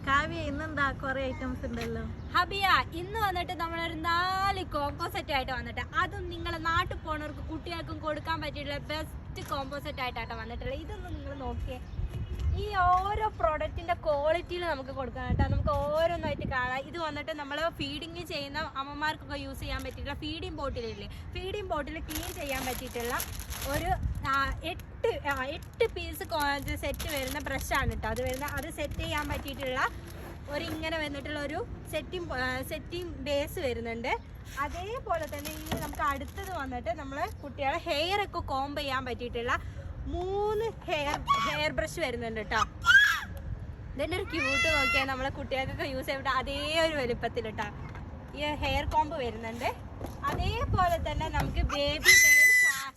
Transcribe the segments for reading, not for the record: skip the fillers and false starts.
കാവ്യ ഇന്നെന്താ കൊറേ ഐറ്റംസ് ഉണ്ടല്ലോ. ഹബിയ ഇന്ന് വന്നിട്ട് നമ്മളൊരു 4 കോംബോ സെറ്റ് ആയിട്ട് വന്നിട്ട്, അതും നിങ്ങളെ നാട്ടിൽ പോണവർക്ക് കുട്ടികൾക്കും കൊടുക്കാൻ പറ്റിയിട്ടുള്ള ബെസ്റ്റ് കോംബോ സെറ്റ് ആയിട്ടാണ് വന്നിട്ടുള്ളത്. ഇതൊന്നും നിങ്ങൾ നോക്കിയേ, ഈ ഓരോ പ്രൊഡക്റ്റിന്റെ ക്വാളിറ്റിയിൽ നമുക്ക് കൊടുക്കണം കേട്ടോ. നമുക്ക് ഓരോന്നായിട്ട് കാണാം. ഇത് വന്നിട്ട് നമ്മൾ ഫീഡിങ് ചെയ്യുന്ന അമ്മമാർക്കൊക്കെ യൂസ് ചെയ്യാൻ പറ്റിയിട്ടുള്ള ഫീഡിങ് ബോട്ടിലില്ലേ, ഫീഡിങ് ബോട്ടിൽ ക്ലീൻ ചെയ്യാൻ പറ്റിയിട്ടുള്ള ഒരു 8 പീസ് സെറ്റ് വരുന്ന ബ്രഷാണ് കേട്ടോ. അത് സെറ്റ് ചെയ്യാൻ പറ്റിയിട്ടുള്ള ഇങ്ങനെ വന്നിട്ടുള്ള ഒരു സെറ്റിംഗ് ബേസ് വരുന്നുണ്ട്. അതേപോലെ തന്നെ ഇനി നമുക്ക് അടുത്തത് വന്നിട്ട് നമ്മൾ കുട്ടികളെ ഹെയർ ഒക്കെ കോംബ് ചെയ്യാൻ പറ്റിയിട്ടുള്ള 3 ഹെയർ ബ്രഷ് വരുന്നുണ്ട് കേട്ടോ. ഇതിൻ്റെ ഒരു ക്യൂട്ട് നോക്കിയാൽ നമ്മളെ കുട്ടികൾക്കൊക്കെ യൂസ് ചെയ്തിട്ട് അതേ ഒരു വലുപ്പത്തിൽ കേട്ടോ ഈ ഹെയർ കോംബ് വരുന്നുണ്ട്. അതേപോലെ തന്നെ നമുക്ക് ബേബി നെയിൽ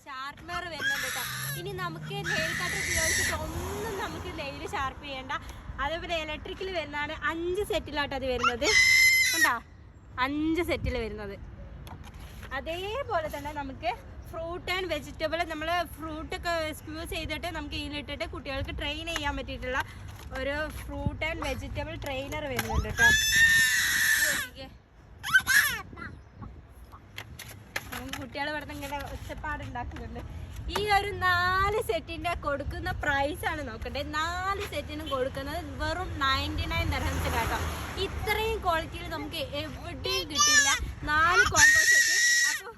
ഷാർപ്പ്നർ വരുന്നുണ്ട് കേട്ടോ. ഇനി നമുക്ക് നെയിൽ കട്ടർ ഉപയോഗിച്ചിട്ട് ഒന്നും നമുക്ക് നെയിൽ ഷാർപ്പ് ചെയ്യേണ്ട. അതേപോലെ ഇലക്ട്രിക്കിൽ വരുന്നതാണ് 5 സെറ്റിലാട്ടോ അത് വരുന്നത് കണ്ടോ, 5 സെറ്റിൽ വരുന്നത്. അതേപോലെ തന്നെ നമുക്ക് ഫ്രൂട്ട് ആൻഡ് വെജിറ്റബിൾ, നമ്മൾ ഫ്രൂട്ടൊക്കെ സ്ക്യൂസ് ചെയ്തിട്ട് നമുക്ക് ഇതിലിട്ടിട്ട് കുട്ടികൾക്ക് ട്രെയിൻ ചെയ്യാൻ പറ്റിയിട്ടുള്ള ഒരു ഫ്രൂട്ട് ആൻഡ് വെജിറ്റബിൾ ട്രെയിനർ വരുന്നുണ്ട് കേട്ടോ. കുട്ടികൾ ഇവിടെ നിന്ന് ഇങ്ങനെ ഒച്ചപ്പാടുണ്ടാക്കുന്നുണ്ട്. ഈ ഒരു 4 സെറ്റിന്റെ കൊടുക്കുന്ന പ്രൈസാണ് നോക്കട്ടെ. 4 സെറ്റിനും കൊടുക്കുന്നത് വെറും 99 ദിർഹംസ് കേട്ടോ. ഇത്രയും ക്വാളിറ്റിയിൽ നമുക്ക് എവിടെയും കിട്ടില്ല 4 കോംബോ സെറ്റ്. അപ്പോൾ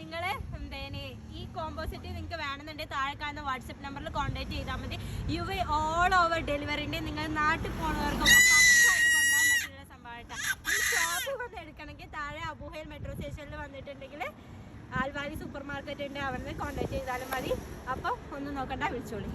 നിങ്ങൾ ഈ കോംബോ സെറ്റ് നിങ്ങൾക്ക് വേണമെന്നുണ്ടെങ്കിൽ താഴെ കാണുന്ന വാട്സപ്പ് നമ്പറിൽ കോൺടാക്ട് ചെയ്താൽ മതി. ഓൾ ഓവർ ഡെലിവറിൻ്റെ നിങ്ങൾ നാട്ടിൽ പോകുന്നവർക്കൊക്കെ പക്കായിട്ട് കൊണ്ടുപോകാൻ പറ്റുന്ന സംഭവമായിട്ടാണ്. ഈ ഷോപ്പ് വന്ന് എടുക്കണമെങ്കിൽ താഴെ അബുഹൈൽ മെട്രോ സ്റ്റേഷനിൽ വന്നിട്ടുണ്ടെങ്കിൽ ആൽവാലി സൂപ്പർ മാർക്കറ്റ് ഉണ്ട്, അവിടെ നിന്ന് കോൺടാക്ട് ചെയ്താലും മതി. അപ്പോൾ ഒന്നും നോക്കണ്ട, വിളിച്ചോളി.